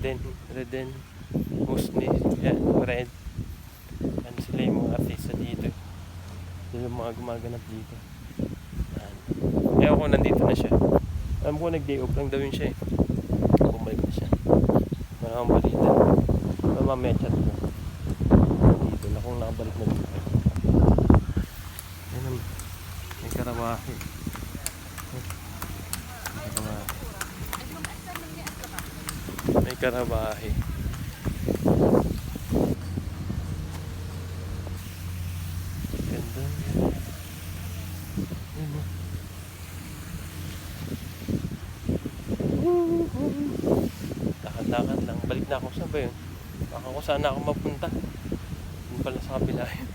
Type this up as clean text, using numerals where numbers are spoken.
Reden, Musni, yan, Red. Yan sila yung mga artista dito. Sila yung mga gumaganap dito. Yan. Ewan ko, nandito na siya. Alam ko, nag-day off lang daw yun siya eh. Bumalik na siya. Maramang balita. Mamaya chat ko. Dito na kung nakabalik na dito. Yan, may karawahe. May karabahe. Ganda. Lakad-lakad lang. Balik na ako. Saan ba yun? Baka kung saan ako mapunta. Yun pala sa kabila yun.